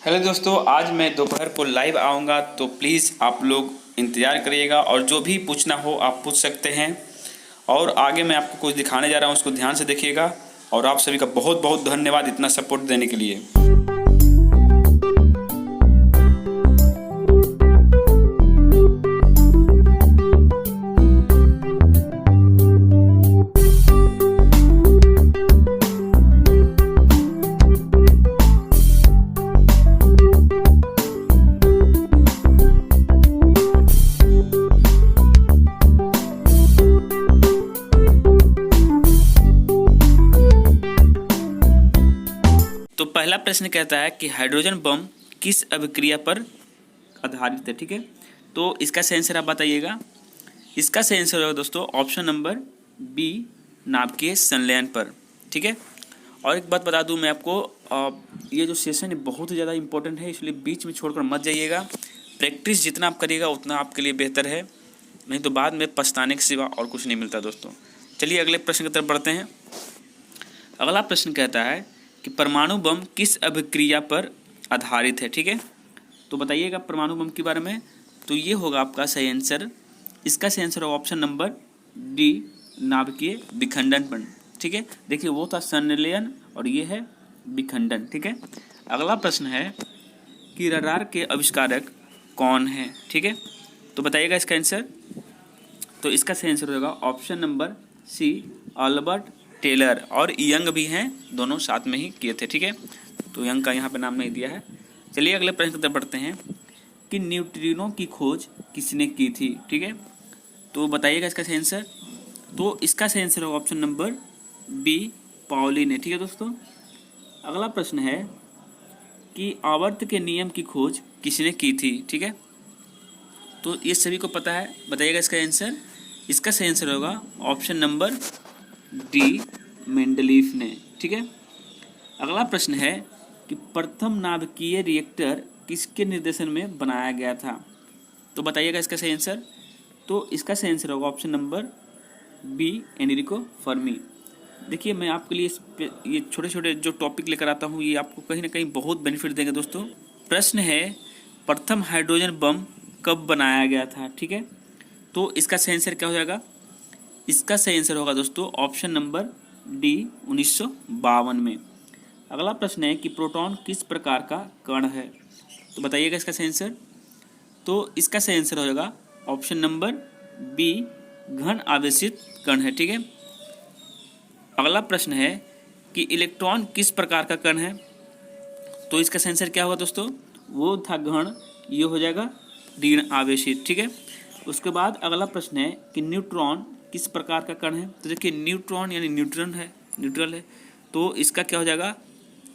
Hello दोस्तों, आज मैं दोपहर को लाइव आऊँगा तो प्लीज़ आप लोग इंतज़ार करिएगा और जो भी पूछना हो आप पूछ सकते हैं। और आगे मैं आपको कुछ दिखाने जा रहा हूँ, उसको ध्यान से देखिएगा। और आप सभी का बहुत बहुत धन्यवाद इतना सपोर्ट देने के लिए। तो पहला प्रश्न कहता है कि हाइड्रोजन बम किस अभिक्रिया पर आधारित है। ठीक है, तो इसका सही आंसर आप बताइएगा। इसका सही आंसर होगा दोस्तों ऑप्शन नंबर बी, नाभिकीय संलयन पर। ठीक है, और एक बात बता दूं मैं आपको, ये जो सेशन है बहुत ही ज़्यादा इंपॉर्टेंट है, इसलिए बीच में छोड़कर मत जाइएगा। प्रैक्टिस जितना आप करिएगा उतना आपके लिए बेहतर है, नहीं तो बाद में पछताने के सिवा और कुछ नहीं मिलता दोस्तों। चलिए अगले प्रश्न की तरफ बढ़ते हैं। अगला प्रश्न कहता है कि परमाणु बम किस अभिक्रिया पर आधारित है। ठीक है, तो बताइएगा परमाणु बम के बारे में। तो ये होगा आपका सही आंसर। इसका सही आंसर होगा ऑप्शन नंबर डी, नाभिकीय विखंडन पर। ठीक है, देखिए वो था संलयन और ये है विखंडन। ठीक है, अगला प्रश्न है कि रडार के आविष्कारक कौन है। ठीक है, तो बताइएगा इसका आंसर। तो इसका सही आंसर होगा option number C, Albert Taylor. और यंग भी हैं, दोनों साथ में ही किए थे। ठीक है, तो यंग का यहाँ पे नाम नहीं दिया है। चलिए अगले प्रश्न की तरफ बढ़ते हैं कि न्यूट्रिनो की खोज किसने की थी। ठीक है, तो बताइएगा इसका सही आंसर। तो इसका सही आंसर होगा ऑप्शन नंबर बी, पाउली ने। ठीक है दोस्तों, अगला प्रश्न है कि आवर्त के नियम की खोज किसने की थी। ठीक है, तो ये सभी को पता है, बताइएगा इसका आंसर। इसका सही आंसर होगा ऑप्शन नंबर डी, मेंडलीफ ने। ठीक है, अगला प्रश्न है कि प्रथम नाभिकीय रिएक्टर किसके निर्देशन में बनाया गया था। तो बताइएगा इसका सही आंसर। तो इसका सही आंसर होगा option number B, Enrico Fermi. देखिए मैं आपके लिए ये छोटे छोटे जो टॉपिक लेकर आता हूँ ये आपको कहीं ना कहीं बहुत बेनिफिट देंगे दोस्तों। प्रश्न है प्रथम हाइड्रोजन बम कब बनाया गया था। ठीक है, तो इसका सही आंसर क्या हो जाएगा। इसका सही आंसर होगा दोस्तों ऑप्शन नंबर डी, 1952 में। अगला प्रश्न है कि प्रोटॉन किस प्रकार का कण है। तो बताइएगा इसका सही आंसर। तो इसका सही आंसर हो जाएगा ऑप्शन नंबर बी, घन आवेशित कण है। ठीक है, अगला प्रश्न है कि इलेक्ट्रॉन किस प्रकार का कण है। तो इसका सही आंसर क्या होगा दोस्तों, वो था घन, ये हो जाएगा ऋण आवेशित। ठीक है, उसके बाद अगला प्रश्न है कि न्यूट्रॉन किस प्रकार का कण है। तो देखिए न्यूट्रॉन यानी न्यूट्रल है, तो इसका क्या हो जाएगा,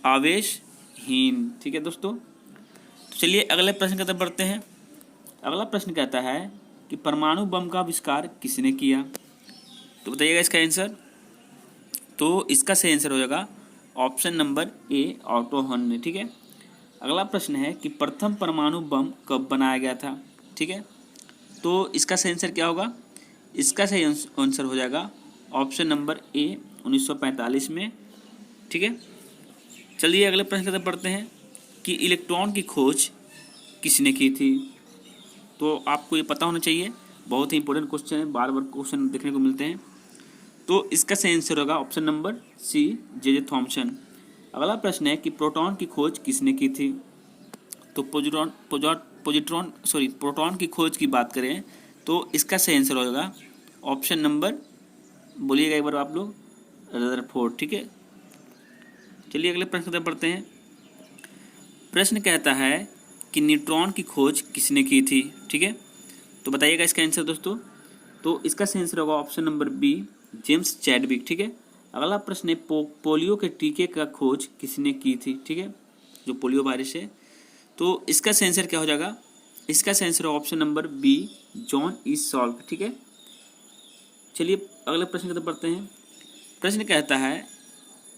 आवेशहीन। ठीक है दोस्तों, तो चलिए अगले प्रश्न की तरफ बढ़ते हैं। अगला प्रश्न कहता है कि परमाणु बम का आविष्कार किसने किया। तो बताइएगा इसका आंसर। तो इसका सही आंसर हो जाएगा ऑप्शन नंबर ए, ऑटो हन ने। ठीक है, अगला प्रश्न है कि प्रथम परमाणु बम कब बनाया गया था। ठीक है, तो इसका सही आंसर क्या होगा। इसका सही आंसर हो जाएगा ऑप्शन नंबर ए, 1945 में। ठीक है, चलिए अगले प्रश्न की तरफ बढ़ते हैं कि इलेक्ट्रॉन की खोज किसने की थी। तो आपको ये पता होना चाहिए, बहुत ही इंपॉर्टेंट क्वेश्चन है, बार बार क्वेश्चन देखने को मिलते हैं। तो इसका सही आंसर होगा option number C, J Thomson. अगला प्रश्न है कि प्रोटॉन की खोज किसने की थी। तो प्रोटॉन की खोज की बात करें तो इसका सही आंसर हो जाएगा ऑप्शन नंबर, बोलिएगा एक बार आप लोग, रदरफोर्ड। ठीक है, चलिए अगले प्रश्न की तरफ बढ़ते हैं। प्रश्न कहता है कि न्यूट्रॉन की खोज किसने की थी। ठीक है, तो बताइएगा इसका आंसर दोस्तों। तो इसका सही आंसर होगा option number B, James Chadwick. ठीक है, अगला प्रश्न है पोलियो के टीके का खोज किसने की थी। ठीक है, जो पोलियो वायरस है, तो इसका सही आंसर क्या हो जाएगा। इसका सही answer option number B, John E Salk. ठीक है, चलिए अगले प्रश्न की तरफ बढ़ते हैं। प्रश्न कहता है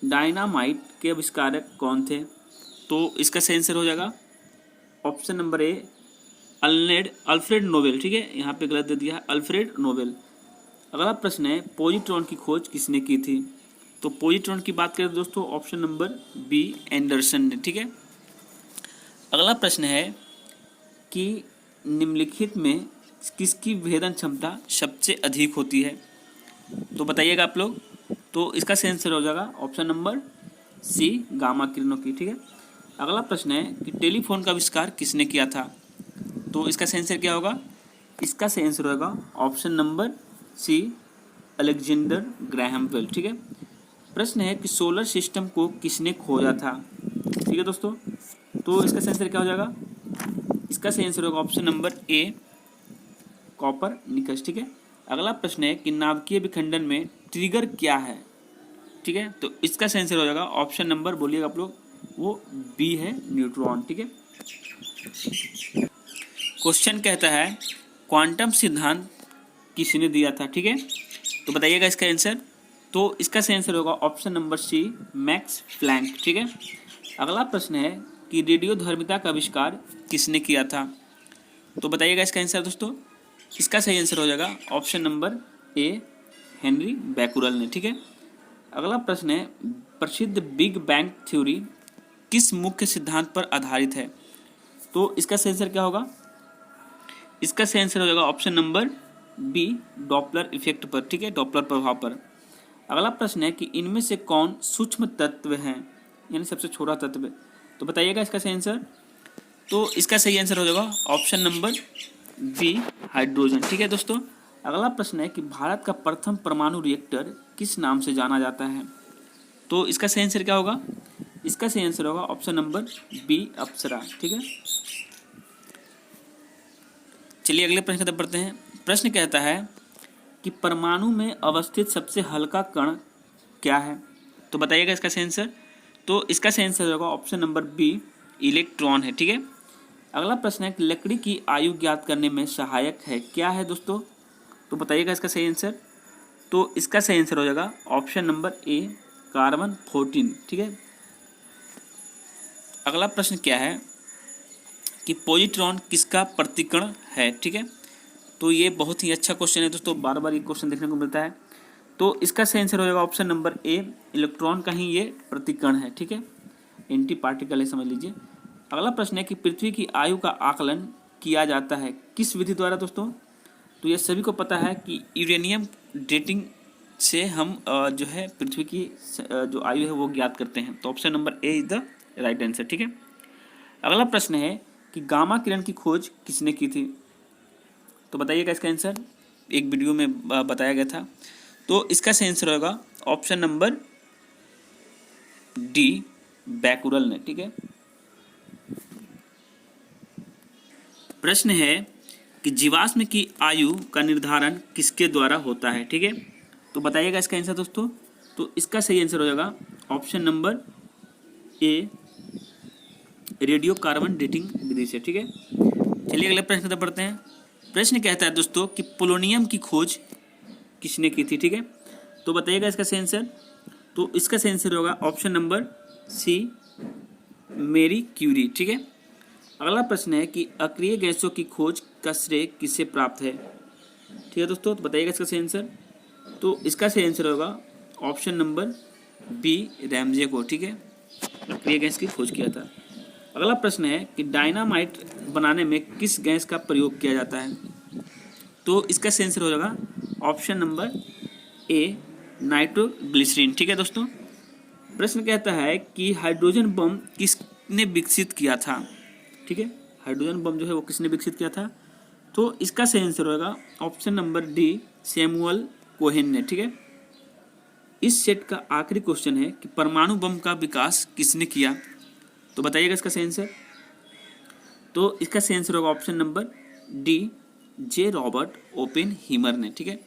डायनामाइट के आविष्कारक कौन थे। तो इसका सही आंसर हो जाएगा ऑप्शन नंबर ए, अल्फ्रेड नोबेल। ठीक है, यहाँ पे गलत दे दिया है, अल्फ्रेड नोबेल। अगला प्रश्न है पॉजिट्रॉन की खोज किसने की थी। तो पॉजिट्रॉन की बात करें दोस्तों, ऑप्शन नंबर बी, एंडरसन ने। ठीक है, अगला प्रश्न है कि निम्नलिखित में किसकी भेदन क्षमता सबसे अधिक होती है, तो बताइएगा आप लोग। तो इसका सही आंसर हो जाएगा ऑप्शन नंबर सी, गामा किरणों की। ठीक है। अगला प्रश्न है कि टेलीफोन का आविष्कार किसने किया था, तो इसका सही आंसर क्या होगा। इसका सही आंसर होगा option number C, Alexander Graham Bell. ठीक है। प्रश्न है कि सोलर सिस्टम को किसने खोजा था। ठीक है दोस्तों, तो इसका सही आंसर क्या हो जाएगा। इसका सही आंसर होगा ऑप्शन नंबर ए, कॉपरनिकस। ठीक है। अगला प्रश्न है कि नाभिकीय विखंडन में ट्रिगर क्या है। ठीक है, तो इसका सही आंसर हो जाएगा ऑप्शन नंबर, बोलिएगा आप लोग, वो बी है, न्यूट्रॉन। ठीक है। क्वेश्चन कहता है क्वांटम सिद्धांत किसने दिया था। ठीक है, तो बताइएगा इसका आंसर। तो इसका सही आंसर होगा option number C, Max Planck. ठीक है। अगला प्रश्न है कि रेडियोधर्मिता का आविष्कार किसने किया था, तो बताइएगा इसका आंसर दोस्तों। इसका सही आंसर हो जाएगा ऑप्शन नंबर ए, हेनरी बैकुरल ने। ठीक है। अगला प्रश्न है प्रसिद्ध बिग बैंग थ्योरी किस मुख्य सिद्धांत पर आधारित है, तो इसका सही आंसर क्या होगा। इसका सही आंसर हो जाएगा option number B, Doppler effect पर। ठीक है, डॉपलर प्रभाव पर। अगला प्रश्न है कि इनमें से कौन सूक्ष्म तत्व है, यानी सबसे छोटा तत्व, तो बताइएगा इसका सही आंसर। तो इसका सही आंसर हो जाएगा ऑप्शन नंबर बी, हाइड्रोजन। ठीक है दोस्तों। अगला प्रश्न है कि भारत का प्रथम परमाणु रिएक्टर किस नाम से जाना जाता है, तो इसका सही आंसर क्या होगा। इसका सही आंसर होगा ऑप्शन नंबर बी, अप्सरा। ठीक है। चलिए अगले प्रश्न की तरफ बढ़ते हैं। प्रश्न कहता है कि परमाणु में अवस्थित सबसे हल्का कण क्या है, तो बताइएगा इसका सही आंसर। तो इसका सही आंसर होगा ऑप्शन नंबर बी, इलेक्ट्रॉन है। ठीक है। अगला प्रश्न है कि लकड़ी की आयु ज्ञात करने में सहायक है क्या है दोस्तों, तो बताइएगा इसका सही आंसर। तो इसका सही आंसर हो जाएगा ऑप्शन नंबर ए, कार्बन 14। ठीक है। अगला प्रश्न क्या है कि पॉजिट्रॉन किसका प्रतिकण है। ठीक है, तो ये बहुत ही अच्छा क्वेश्चन है दोस्तों, बार बार ये क्वेश्चन देखने को मिलता है। तो इसका सही आंसर हो जाएगा ऑप्शन नंबर ए, इलेक्ट्रॉन का ही ये प्रतिकण है। ठीक है, एंटी पार्टिकल है, समझ लीजिए। अगला प्रश्न है कि पृथ्वी की आयु का आकलन किया जाता है किस विधि द्वारा दोस्तों, तो ये सभी को पता है कि यूरेनियम डेटिंग से हम जो है पृथ्वी की जो आयु है वो ज्ञात करते हैं। तो option number A is the right answer. ठीक है। अगला प्रश्न है कि गामा किरण की खोज किसने की थी, तो बताइएगा इसका आंसर। एक वीडियो में बताया गया था। तो इसका सही आंसर होगा ऑप्शन नंबर डी, बैकुरल ने। ठीक है। प्रश्न है कि जीवाश्म की आयु का निर्धारण किसके द्वारा होता है। ठीक है, तो बताइएगा इसका आंसर दोस्तों। तो इसका सही आंसर हो जाएगा option number A, radio carbon dating विधि से। ठीक है। चलिए अगले प्रश्न की तरफ बढ़ते हैं। प्रश्न कहता है दोस्तों कि पोलोनियम की खोज किसने की थी। ठीक है, तो बताइएगा इसका सही आंसर। तो इसका सही आंसर होगा option number C, Marie Curie. ठीक है। अगला प्रश्न है कि अक्रिय गैसों की खोज का श्रेय किससे प्राप्त है। ठीक है दोस्तों, तो बताइएगा इसका सही आंसर। तो इसका सही आंसर होगा ऑप्शन नंबर बी, रैमजे को। ठीक है, अक्रिय गैस की खोज किया था। अगला प्रश्न है कि डायनामाइट बनाने में किस गैस का प्रयोग किया जाता है, तो इसका सही आंसर हो जाएगा ऑप्शन नंबर ए, नाइट्रोग्लिसरीन। ठीक है दोस्तों। प्रश्न कहता है कि हाइड्रोजन बम किसने विकसित किया था। ठीक है, हाइड्रोजन बम जो है वो किसने विकसित किया था, तो इसका सही आंसर होगा option number D, Samuel Cohen ने। ठीक है। इस सेट का आखिरी क्वेश्चन है कि परमाणु बम का विकास किसने किया, तो बताइएगा इसका सही आंसर। तो इसका सही आंसर होगा ऑप्शन नंबर डी, जे रॉबर्ट ओपेनहीमर ने। ठीक है।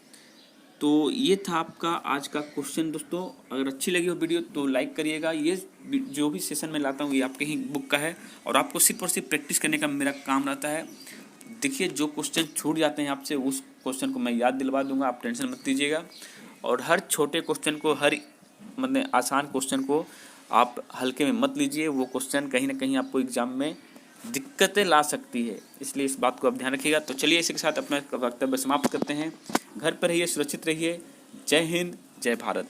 तो ये था आपका आज का क्वेश्चन दोस्तों। अगर अच्छी लगी हो वीडियो तो लाइक करिएगा। ये जो भी सेशन में लाता हूँ ये आपके ही बुक का है और आपको सिर्फ और सिर्फ प्रैक्टिस करने का मेरा काम रहता है। देखिए, जो क्वेश्चन छूट जाते हैं आपसे उस क्वेश्चन को मैं याद दिलवा दूंगा, आप टेंशन मत लीजिएगा। और हर छोटे क्वेश्चन को, हर मतलब आसान क्वेश्चन को आप हल्के में मत लीजिए। वो क्वेश्चन कहीं ना कहीं आपको एग्जाम में दिक्कतें ला सकती है, इसलिए इस बात को आप ध्यान रखिएगा। तो चलिए इसी के साथ अपना वक्तव्य समाप्त करते हैं। घर पर रहिए, सुरक्षित रहिए। जय हिंद, जय भारत।